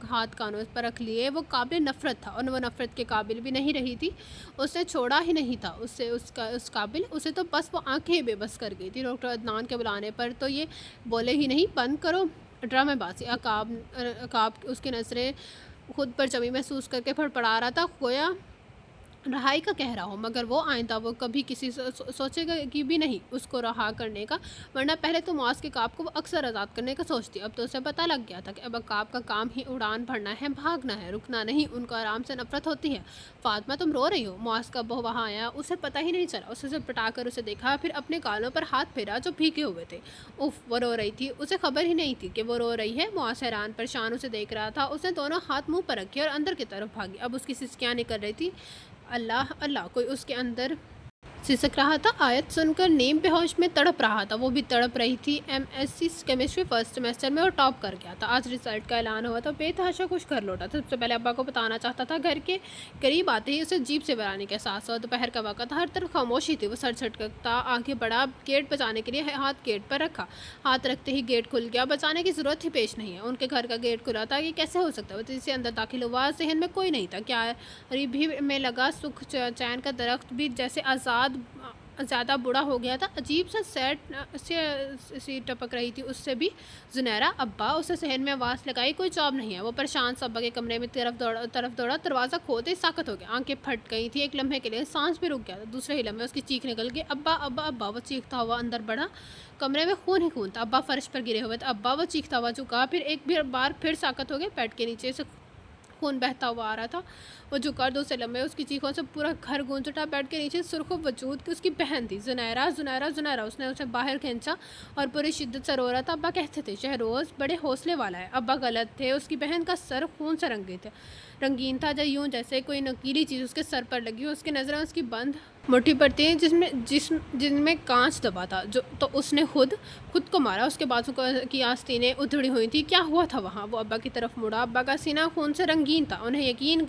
ہاتھ کانوں پر رکھ لیے۔ وہ قابل نفرت تھا اور وہ نفرت کے قابل بھی نہیں رہی تھی۔ اسے چھوڑا ہی نہیں تھا اس قابل، اسے تو بس وہ آنکھیں بے بس کر گئی تھی۔ ڈاکٹر عدنان کے بلانے پر تو یہ بولے ہی نہیں بند کرو ڈرامے بازی۔ عقاب اس کی نظریں خود پر جمی محسوس کر کے پڑپڑا رہا تھا، گویا رہائی کا کہہ رہا ہو، مگر وہ آئندہ وہ کبھی کسی سوچے گا کہ بھی نہیں اس کو رہا کرنے کا، ورنہ پہلے تو معاذ کے عقاب کو وہ اکثر آزاد کرنے کا سوچتی۔ اب تو اسے پتہ لگ گیا تھا کہ اب عقاب کا کام ہی اڑان بھرنا ہے، بھاگنا ہے، رکنا نہیں۔ ان کو آرام سے نفرت ہوتی ہے۔ فاطمہ تم رو رہی ہو؟ معاذ کا بہو وہاں آیا، اسے پتہ ہی نہیں چلا۔ اسے پٹا کر اسے دیکھا، پھر اپنے گالوں پر ہاتھ پھیرا جو بھیگے ہوئے تھے۔ اف، وہ رو رہی تھی، اسے خبر ہی نہیں تھی کہ وہ رو رہی ہے۔ معاذ حیران پریشان اسے دیکھ رہا تھا۔ اس نے دونوں ہاتھ منہ پر رکھے اور اندر کی طرف بھاگی۔ اب اس کی سسکیاں نکل رہی تھی۔ اللہ اللہ، کوئی اس کے اندر سسک رہا تھا۔ آیت سن کر نیم بے ہوش میں تڑپ رہا تھا، وہ بھی تڑپ رہی تھی۔ MSc کیمسٹری فرسٹ سیمسٹر میں وہ ٹاپ کر گیا تھا۔ آج رزلٹ کا اعلان ہوا تو بے تحاشا خوش گھر لوٹا تھا۔ سب سے پہلے ابا کو بتانا چاہتا تھا۔ گھر کے قریب آتے ہی اسے جیپ سے برانے کا احساس ہوا۔ دوپہر کا وقت تھا، ہر طرف خاموشی تھی۔ وہ سر جھٹکتا آگے بڑھا، گیٹ بجانے کے لیے ہاتھ گیٹ پر رکھا۔ ہاتھ رکھتے ہی گیٹ کھل گیا، بچانے کی ضرورت ہی پیش نہیں ہے۔ ان کے گھر کا گیٹ کھلا تھا، یہ کیسے ہو سکتا ہے؟ وہ تیزی سے اندر داخل ہوا، ذہن میں کوئی نہیں تھا۔ کیاری بھی میں لگا سکھ چین کا درخت بھی جیسے زیادہ بوڑھا ہو گیا تھا۔ عجیب سا سی ٹپک رہی تھی اس سے بھی۔ زنیرہ، ابا! اسے ذہن میں آواز لگائی، کوئی جواب نہیں ہے۔ وہ پریشان سے ابا کے کمرے میں طرف دوڑا، دروازہ کھولتے ہی ساکت ہو گیا، آنکھیں پھٹ گئی تھی۔ ایک لمحے کے لیے سانس بھی رک گیا تھا، دوسرے ہی لمحے اس کی چیخ نکل گئی، ابا ابا ابا! وہ چیختا ہوا اندر بڑھا، کمرے میں خون ہی خون تھا۔ ابا فرش پر گرے ہوئے تھے۔ ابا! وہ چیختا ہوا جھکا، پھر ایک بار پھر ساکت ہو گیا، پیٹ کے نیچے سے خون بہتا ہوا آ رہا تھا۔ وہ جھکا اور دوسرے لمحے اس کی چیخوں سے پورا گھر گونج اٹھا۔ بیڈ کے نیچے سرخ وجود کی اس کی بہن تھی، زنیرہ زنیرہ زنیرہ! اس نے اسے باہر کھینچا اور پوری شدت سے رو رہا تھا۔ ابا کہتے تھے شہروز بڑے حوصلے والا ہے۔ ابا غلط تھے، اس کی بہن کا سر خون سے رنگین تھا، یوں جیسے کوئی نکیلی چیز اس کے سر پر لگی ہو۔ اس کی نظریں اس کی بند مٹھی پر تھیں جن میں کانچ دبا تھا۔ تو اس نے خود کو مارا، اس کے بازو کی آستینیں ادھڑی ہوئی تھیں۔ کیا ہوا تھا وہاں؟ وہ ابا کی طرف مڑا، ابا کا سینہ خون سے رنگین تھا، انہیں یقیناً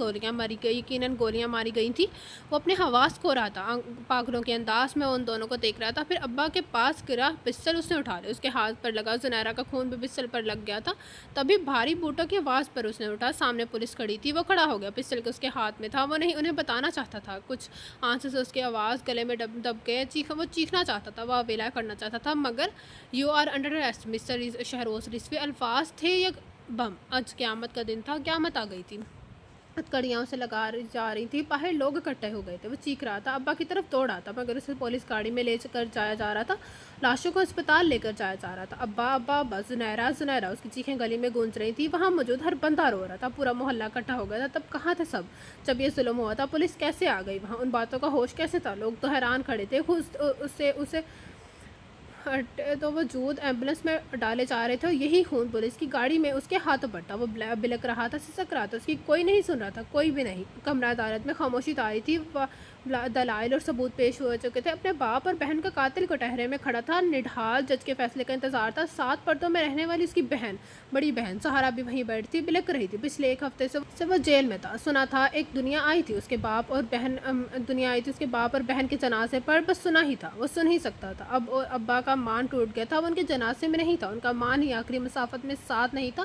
گولیاں ماری گئی تھیں۔ وہ اپنے حواس کھو رہا تھا، پاگلوں کے انداز میں ان دونوں کو دیکھ رہا تھا۔ پھر ابا کے پاس گرا پستل اس نے اٹھا لیا، اس کے ہاتھ پر لگا، زنیرہ کا خون بھی پستل پر لگ گیا تھا۔ تبھی بھاری بوٹوں کی آواز پر اس نے اٹھا، سامنے پولیس کھڑی تھی۔ وہ کھڑا ہو گیا، پستل اس کے ہاتھ میں تھا۔ وہ انہیں بتانا چاہتا تھا کچھ، آنسوں سے اس کی آواز گلے میں دب گئے، وہ چیخنا چاہتا تھا، وہ ویلا کرنا چاہتا تھا، مگر "you are under arrest mister Shahroz Rizvi" الفاظ تھے یا بم۔ آج قیامت کا دن تھا، قیامت آ گئی تھی، ہتھکڑیاں اسے لگا جا رہی تھی، باہر لوگ اکٹھے ہو گئے تھے۔ وہ چیخ رہا تھا، ابا کی طرف دوڑ رہا تھا، مگر اسے پولیس گاڑی میں لے کر جایا جا رہا تھا، لاشوں کو اسپتال لے کر جایا جا رہا تھا۔ ابا ابا ابا! زنیرہ زنیرہ! اس کی چیخیں گلی میں گونج رہی تھیں، وہاں موجود ہر بندہ رو رہا تھا، پورا محلہ اکٹھا ہو گیا تھا۔ تب کہاں تھے سب جب یہ ظلم ہوا تھا؟ پولیس کیسے آ گئی وہاں؟ ان باتوں کا ہوش کیسے تھا؟ لوگ تو حیران کھڑے تھے، اسے تو وجود ایمبولینس میں ڈالے جا رہے تھے، اور یہی خون پولیس کی گاڑی میں اس کے ہاتھوں پر تھا۔ وہ بلک رہا تھا، سسک رہا تھا، اس کی کوئی نہیں سن رہا تھا، کوئی بھی نہیں۔ کمرہ عدالت میں خاموشی طاری تھی، دلائل اور ثبوت پیش ہو چکے تھے۔ اپنے باپ اور بہن کا قاتل کٹہرے میں کھڑا تھا، نڈھال جج کے فیصلے کا انتظار تھا۔ 7 پردوں میں رہنے والی اس کی بہن، بڑی بہن سہارا بھی وہیں بیٹھی تھی، بلک رہی تھی۔ پچھلے 1 ہفتے سے وہ جیل میں تھا۔ سنا تھا ایک دنیا آئی تھی اس کے باپ اور بہن کے جنازے پر، بس سنا ہی تھا، وہ سن ہی سکتا تھا۔ ابا کا مان ٹوٹ گیا تھا، وہ ان کے جنازے میں نہیں تھا، ان کا مان ہی آخری مسافت میں ساتھ نہیں تھا۔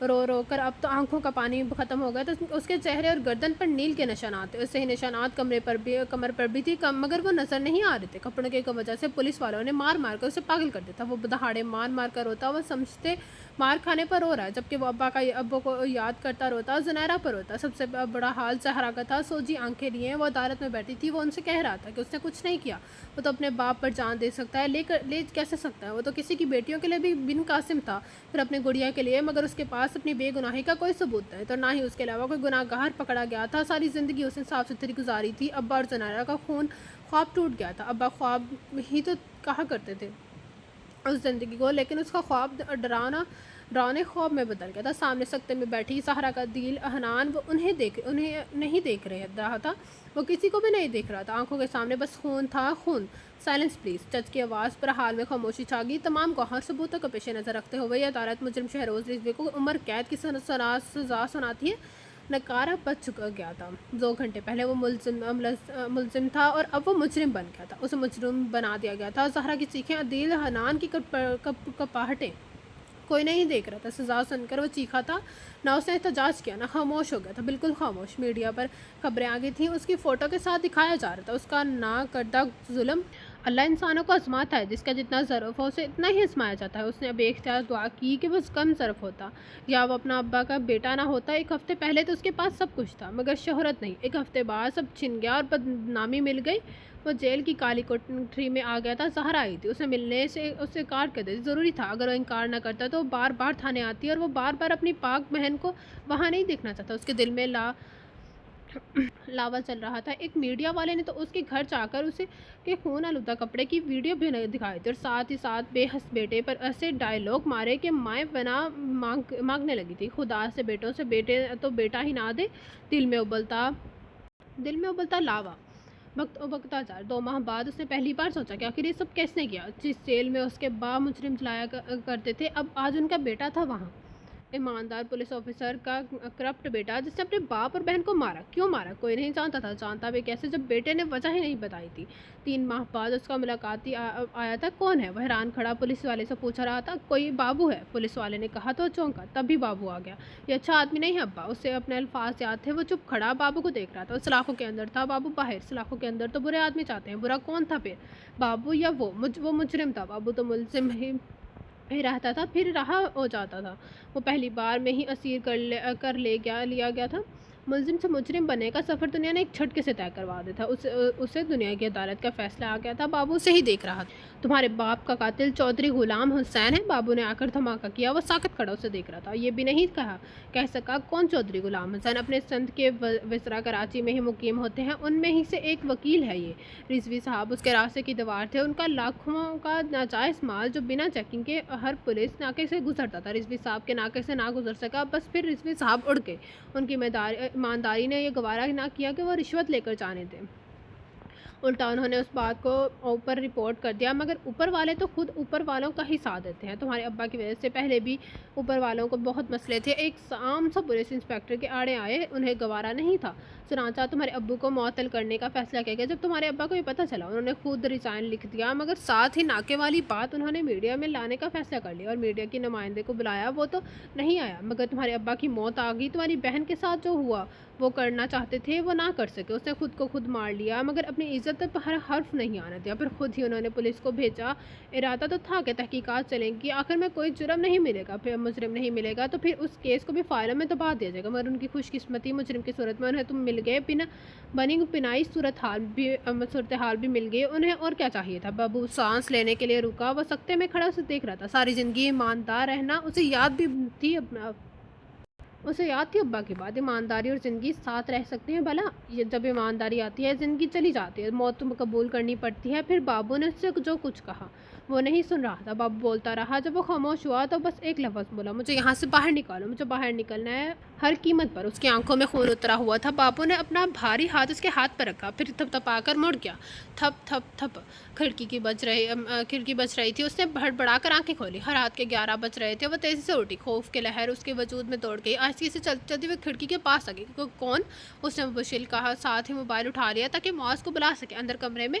رو رو کر. اب تو آنکھوں کا پانی ختم ہو گیا تھا. اس کے چہرے اور گردن پر نیل کے نشانات تھے. اس سے ہی نشانات کمر پر بھی تھی, مگر وہ نظر نہیں آ رہے تھے. کپڑوں کی وجہ سے پولیس والوں نے مار مار کر اسے پاگل کر دیا تھا. وہ دہاڑے مار مار کر روتا. وہ سمجھتے مار کھانے پر رو رہا ہے, جبکہ وہ ابو کو یاد کرتا روتا, زنیرہ پر روتا. سب سے بڑا حال زہرا کا تھا. سوجی آنکھیں لیے وہ عدالت میں بیٹھی تھی. وہ ان سے کہہ رہا تھا کہ اس نے کچھ نہیں کیا. وہ تو اپنے باپ پر جان دے سکتا ہے, لے کیسے سکتا ہے؟ وہ تو کسی کی بیٹیوں کے لیے بھی بن قاسم تھا, پھر اپنے گڑیا کے لیے, مگر اس کے پاس اپنی بے گناہی کا کوئی ثبوت نہیں, تو نہ ہی اس کے علاوہ کوئی گناہ گار پکڑا گیا تھا. ساری زندگی اس نے صاف ستھری گزاری تھی. ابا اور زنیرہ کا خواب ٹوٹ گیا تھا. ابا خواب ہی تو کہا کرتے تھے اس زندگی کو, لیکن اس کا خواب ڈرانے خواب میں بدل گیا تھا. سامنے سکتے میں بیٹھی سہرا کا دل حنان وہ انہیں نہیں دیکھ رہا تھا. وہ کسی کو بھی نہیں دیکھ رہا تھا. آنکھوں کے سامنے بس خون تھا, خون. Silence please. جج کی آواز پر حال میں خاموشی چھا گئی. تمام گواہ ثبوتوں کو پیش نظر رکھتے ہوئے یہ عدالت مجرم شہروز رضوی کو عمر قید کی سزا سناتی ہے. نکارہ بچ چکا گیا تھا. 2 گھنٹے پہلے وہ ملزم تھا اور اب وہ مجرم بن گیا تھا. اسے مجرم بنا دیا گیا تھا. زہرا کی چیخیں, دل حنان کی کپاہٹیں, کوئی نہیں دیکھ رہا تھا. سزا سن کر وہ چیخا تھا. نہ اس نے احتجاج کیا, نہ خاموش ہو گیا تھا, بالکل خاموش. میڈیا پر خبریں آ گئی تھیں. اس کی فوٹو کے ساتھ دکھایا جا رہا تھا اس کا نہ کردہ ظلم. اللہ انسانوں کو آزماتا ہے, جس کا جتنا ظرف ہو اسے اتنا ہی آزمایا جاتا ہے. اس نے اب ایک اختیار دعا کی کہ وہ کم ظرف ہوتا, یا وہ اپنا ابا کا بیٹا نہ ہوتا. 1 ہفتے پہلے تو اس کے پاس سب کچھ تھا, مگر شہرت نہیں. 1 ہفتے بعد سب چھن گیا اور بدنامی مل گئی. وہ جیل کی کالی کوٹری میں آ گیا تھا. زہرا آئی تھی. اسے ملنے سے اسے انکار کر دیتی. ضروری تھا. اگر وہ انکار نہ کرتا تو وہ بار بار تھانے آتی, اور وہ بار بار اپنی پاک بہن کو وہاں نہیں دیکھنا چاہتا. اس کے دل میں لاوا چل رہا تھا. ایک میڈیا والے نے تو اس کے گھر جا کر اسے کے خون آلودہ کپڑے کی ویڈیو بھی دکھائی تھی, اور ساتھ ہی ساتھ بے حس بیٹے پر ایسے ڈائیلاگ مارے کہ مائیں بنا مانگنے لگی تھی. خدا سے بیٹوں سے بیٹے تو بیٹا ہی نہ دے. دل میں ابلتا لاوا بکتا جا. 2 ماہ بعد اس نے پہلی بار سوچا کہ آخر یہ سب کس نے کیا. جس جیل میں اس کے باپ مجرم چلایا کرتے تھے, اب آج ان کا بیٹا تھا وہاں. ایماندار پولیس آفیسر کا کرپٹ بیٹا, جس نے اپنے باپ اور بہن کو مارا. کیوں مارا کوئی نہیں جانتا تھا. جانتا بھی کیسے جب بیٹے نے وجہ ہی نہیں بتائی تھی. 3 ماہ بعد اس کا ملاقاتی آیا تھا. کون ہے وہ؟ حیران کھڑا پولیس والے سے پوچھ رہا تھا. کوئی بابو ہے, پولیس والے نے کہا تو چونکا. تب بھی بابو آ گیا. یہ اچھا آدمی نہیں ہے ابا. اسے اپنے الفاظ یاد تھے. وہ چپ کھڑا بابو کو دیکھ رہا تھا. وہ سلاخوں کے اندر تھا, بابو باہر. سلاخوں کے اندر تو برے آدمی چاہتے ہیں. برا کون تھا پھر, بابو یا وہ مجرم تھا. بابو تو ملزم ہی رہتا تھا, پھر رہا ہو جاتا تھا. وہ پہلی بار میں ہی اسیر کر لیا گیا تھا. ملزم سے مجرم بننے کا سفر دنیا نے ایک جھٹکے سے طے کروا دیا تھا. اسے دنیا کی عدالت کا فیصلہ آ گیا تھا. بابو سے ہی دیکھ رہا تھا. تمہارے باپ کا قاتل چودھری غلام حسین ہے. بابو نے آ کر دھماکہ کیا. وہ ساکت کھڑا اسے دیکھ رہا تھا. یہ بھی نہیں کہہ سکا کون چودھری غلام حسین. اپنے سندھ کے وزرا کراچی میں ہی مقیم ہوتے ہیں. ان میں ہی سے ایک وکیل ہے یہ رضوی صاحب. اس کے راستے کی دیوار تھے. ان کا لاکھوں کا ناجائز مال جو بنا چیکنگ کے ہر پولیس ناکے سے گزرتا تھا. رضوی صاحب کے ناکے سے نہ گزر سکا. بس پھر رضوی صاحب اڑ گئے. ان کی ایمانداری نے یہ گوارا نہ کیا کہ وہ رشوت لے کر جانے دیں. الٹا انہوں نے اس بات کو اوپر رپورٹ کر دیا. مگر اوپر والے تو خود اوپر والوں کا ہی ساتھ دیتے ہیں. تمہارے ابا کی وجہ سے پہلے بھی اوپر والوں کو بہت مسئلے تھے. ایک عام سا پولیس انسپیکٹر کے آڑے آئے, انہیں گوارا نہیں تھا. چنانچہ تمہارے ابو کو معطل کرنے کا فیصلہ کیا گیا. جب تمہارے ابا کو یہ پتہ چلا, انہوں نے خود ریزائن لکھ دیا. مگر ساتھ ہی ناکے والی بات انہوں نے میڈیا میں لانے کا فیصلہ کر لیا, اور میڈیا کی نمائندے کو بلایا. وہ تو نہیں آیا. مگر تمہارے ابا کی موت آ گئی. تمہاری بہن کے ساتھ جو ہوا وہ کرنا چاہتے تھے وہ نہ کر سکے. اس نے خود کو خود مار لیا, مگر اپنی عزت پر ہر حرف نہیں آنے دیا. پھر خود ہی انہوں نے پولیس کو بھیجا. ارادہ تو تھا کہ تحقیقات چلیں گی, آخر میں کوئی جرم نہیں ملے گا, پھر مجرم نہیں ملے گا تو پھر اس کیس کو بھی فائلوں میں دبا دیا جائے گا. مگر ان کی خوش قسمتی, مجرم کی صورت میں انہیں تم مل گئے. بنی پنائی صورتحال بھی مل گئی. انہیں اور کیا چاہیے تھا. بابو سانس لینے کے لیے رکا. وہ سکتے میں کھڑا اسے دیکھ رہا تھا. ساری زندگی ایماندار رہنا اسے یاد تھی ابا کی بات. ایمانداری اور زندگی ساتھ رہ سکتے ہیں بھلا. جب ایمانداری آتی ہے زندگی چلی جاتی ہے, موت تم قبول کرنی پڑتی ہے. پھر بابو نے اس سے جو کچھ کہا وہ نہیں سن رہا تھا. بابو بولتا رہا. جب وہ خاموش ہوا تو بس ایک لفظ بولا, مجھے یہاں سے باہر نکالو. مجھے باہر نکلنا ہے ہر قیمت پر. اس کی آنکھوں میں خون اترا ہوا تھا. بابو نے اپنا بھاری ہاتھ اس کے ہاتھ پر رکھا, پھر تھپ تھپا کر مڑ گیا. تھپ تھپ تھپ کھڑکی بج رہی تھی. اس نے بڑا کر آنکھیں کھولی. ہر رات کے 11 بج رہے تھے. وہ تیزی سے اٹھی. خوف کی لہر اس کے وجود میں دوڑ گئی. آہستگی سے چلتے ہوئے کھڑکی کے پاس آ گئی. کون؟ اس نے مبشل کہا. ساتھ ہی موبائل اٹھا لیا تاکہ معاذ کو بلا سکے. اندر کمرے میں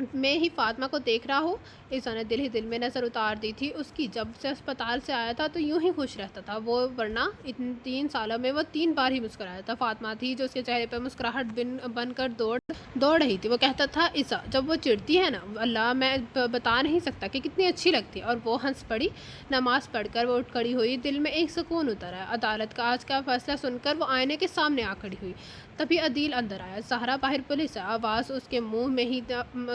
میں ہی فاطمہ کو دیکھ رہا ہوں۔ عیسیٰ نے دل ہی دل میں نظر اتار دی تھی اس کی۔ جب سے اسپتال سے آیا تھا تو یوں ہی خوش رہتا تھا وہ، ورنہ ان 3 سالوں میں وہ 3 بار ہی مسکرایا تھا۔ فاطمہ تھی جو اس کے چہرے پر مسکراہٹ بن کر دوڑ رہی تھی۔ وہ کہتا تھا، عیسیٰ جب وہ چڑھتی ہے نا، اللہ میں بتا نہیں سکتا کہ کتنی اچھی لگتی ہے۔ اور وہ ہنس پڑی۔ نماز پڑھ کر وہ اٹھ کھڑی ہوئی۔ دل میں ایک سکون اتر آیا۔ عدالت کا آج کا فیصلہ سن کر وہ آئینے کے سامنے آ کھڑی ہوئی۔ تبھی عدیل اندر آیا۔ زہرا باہر پولیس ہے۔ آواز اس کے منہ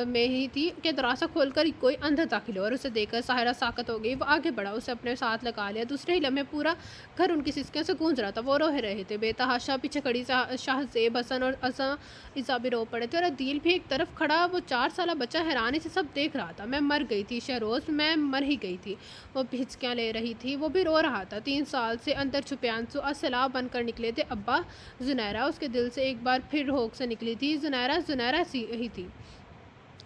میں ہی تھی کہ دروازہ کھول کر کوئی اندر داخل ہو، اور اسے دیکھ کر زہرا ساکت ہو گئی۔ وہ آگے بڑھا، اسے اپنے ساتھ لگا لیا۔ دوسرے ہی لمحے پورا گھر ان کی سسکیوں سے گونج رہا تھا۔ وہ رو رہے تھے بے تحاشا۔ پیچھے کھڑی شاہزیب، حسن اور عیسیٰ بھی رو پڑے تھے، اور عدیل بھی ایک طرف کھڑا وہ 4 سالہ بچہ حیرانی سے سب دیکھ رہا تھا۔ میں مر گئی تھی شہروز، میں مر ہی گئی تھی، وہ ہچکیاں لے رہی تھی۔ وہ بھی رو رہا تھا۔ 3 سال سے اندر چھپے آنسو آج سیلاب بن کر نکلے تھے۔ ابا، زنیرہ اس کے دل سے ایک بار پھر ہوک سے نکلی تھی۔ زنیرہ سی ہی تھی۔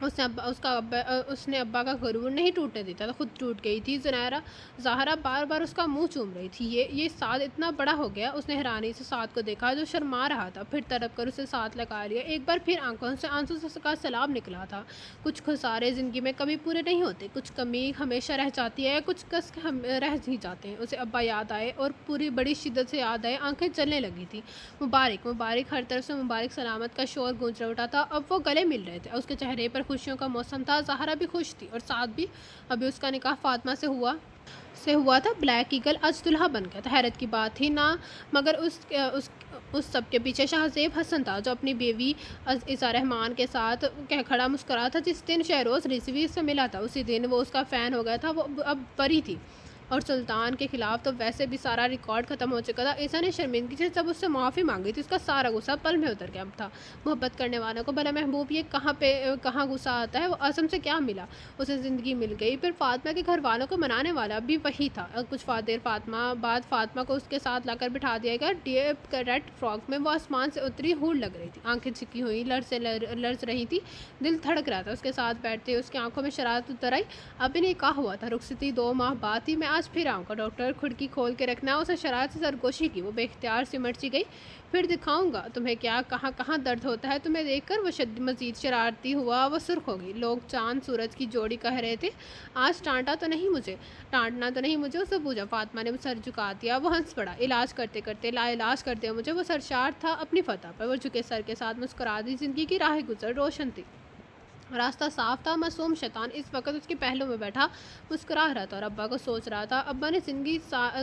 اس نے ابا کا غرور نہیں ٹوٹنے دیتا تھا، خود ٹوٹ گئی تھی۔ زہرا بار بار اس کا منہ چوم رہی تھی۔ یہ سعد اتنا بڑا ہو گیا۔ اس نے حیرانی سے سعد کو دیکھا جو شرما رہا تھا، پھر تڑپ کر اسے ساتھ لگا لیا۔ ایک بار پھر آنکھوں سے آنسو کا سیلاب نکلا تھا۔ کچھ خسارے زندگی میں کبھی پورے نہیں ہوتے، کچھ کمی ہمیشہ رہ جاتی ہے، کچھ کس رہ ہی جاتے ہیں۔ اسے ابا یاد آئے اور پوری بڑی شدت سے یاد آئے۔ آنکھیں جلنے لگی تھی۔ مبارک مبارک، ہر طرف سے مبارک سلامت کا شور گونج اٹھا تھا۔ اب وہ گلے مل رہے تھے، اس کے چہرے پر خوشیوں کا موسم تھا۔ زہرا بھی خوش تھی اور سعد بھی۔ ابھی اس کا نکاح فاطمہ سے ہوا تھا۔ بلیک ایگل آج دلہا بن گیا تھا۔ حیرت کی بات تھی نا، مگر اس سب کے پیچھے شاہزیب حسن تھا جو اپنی بیوی عزیزہ رحمان کے ساتھ کھڑا مسکرا تھا۔ جس دن شہروز رضوی سے ملا تھا اسی دن وہ اس کا فین ہو گیا تھا۔ وہ اب بری تھی، اور سلطان کے خلاف تو ویسے بھی سارا ریکارڈ ختم ہو چکا تھا۔ عیسیٰ نے شرمندگی سے جب اس سے معافی مانگی تھی، اس کا سارا غصہ پل میں اتر گیا تھا۔ محبت کرنے والوں کو بھلا محبوب یہ کہاں غصہ آتا ہے؟ وہ عزم سے کیا ملا، اسے زندگی مل گئی۔ پھر فاطمہ کے گھر والوں کو منانے والا بھی وہی تھا۔ کچھ دیر بعد فاطمہ کو اس کے ساتھ لا کر بٹھا دیا گیا۔ ڈیپ ریڈ فراک میں وہ آسمان سے اتری ہور لگ رہی تھی، آنکھیں جھکی ہوئی لرز رہی تھی، دل دھڑک رہا تھا۔ اس کے ساتھ بیٹھتے اس کی آنکھوں میں شرارت اتر آئی۔ ابھی نکاح ہوا تھا، رخصتی 2 ماہ بعد تھی۔ میں آج پھر آؤں گا ڈاکٹر، کھڑکی کھول کے رکھنا۔ اسے شرارت سے سرگوشی کی۔ وہ بے اختیار سمٹ سی گئی۔ پھر دکھاؤں گا تمہیں کیا کہاں درد ہوتا ہے۔ تمہیں دیکھ کر وہ مزید شرارتی ہوا۔ وہ سرخ ہو گئی۔ لوگ چاند سورج کی جوڑی کہہ رہے تھے۔ آج ڈانٹنا تو نہیں مجھے، اسے پوچھا۔ فاطمہ نے سر جھکا دیا۔ وہ ہنس پڑا۔ علاج کرتے لا علاج کرتے مجھے۔ وہ سرشار تھا اپنی فتح پر۔ وہ جھکے سر کے ساتھ مسکرا دی۔ زندگی کی راہ گزر روشن تھی، راستہ صاف تھا۔ معصوم شیطان اس وقت اس کے پہلو میں بیٹھا مسکرا رہا تھا اور ابا کو سوچ رہا تھا۔ ابا نے زندگی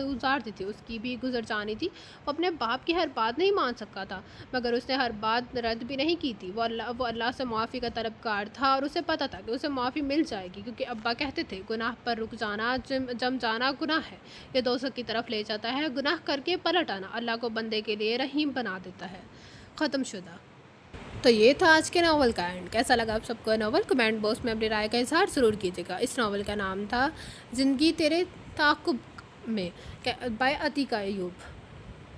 گزار دی تھی، اس کی بھی گزر جانی تھی۔ وہ اپنے باپ کی ہر بات نہیں مان سکتا تھا، مگر اس نے ہر بات رد بھی نہیں کی تھی۔ وہ اللہ سے معافی کا طلبگار تھا، اور اسے پتہ تھا کہ اسے معافی مل جائے گی، کیونکہ ابا کہتے تھے گناہ پر رک جانا، جم جانا گناہ ہے، یہ دوزخ کی طرف لے جاتا ہے۔ گناہ کر کے پلٹ آنا اللہ کو بندے کے لیے رحیم بنا دیتا ہے۔ ختم شدہ۔ تو یہ تھا آج کے ناول کا اینڈ۔ کیسا لگا آپ سب کو ناول؟ کمنٹ باکس میں اپنی رائے کا اظہار ضرور کیجیے گا۔ اس ناول کا نام تھا زندگی تیرے تعاقب میں، بائی عتیقہ ایوب۔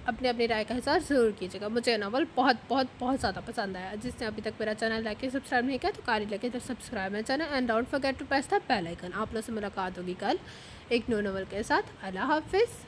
اپنی رائے کا اظہار ضرور کیجیے گا۔ مجھے ناول بہت زیادہ پسند آیا۔ جس نے ابھی تک میرا چینل لائک یا سبسکرائب نہیں کیا تو کاری لگے تو سبسکرائب میرا channel, and don't forget to press the bell icon. آپ لوگوں سے ملاقات ہوگی کل ایک نیو ناول کے ساتھ۔ اللہ حافظ۔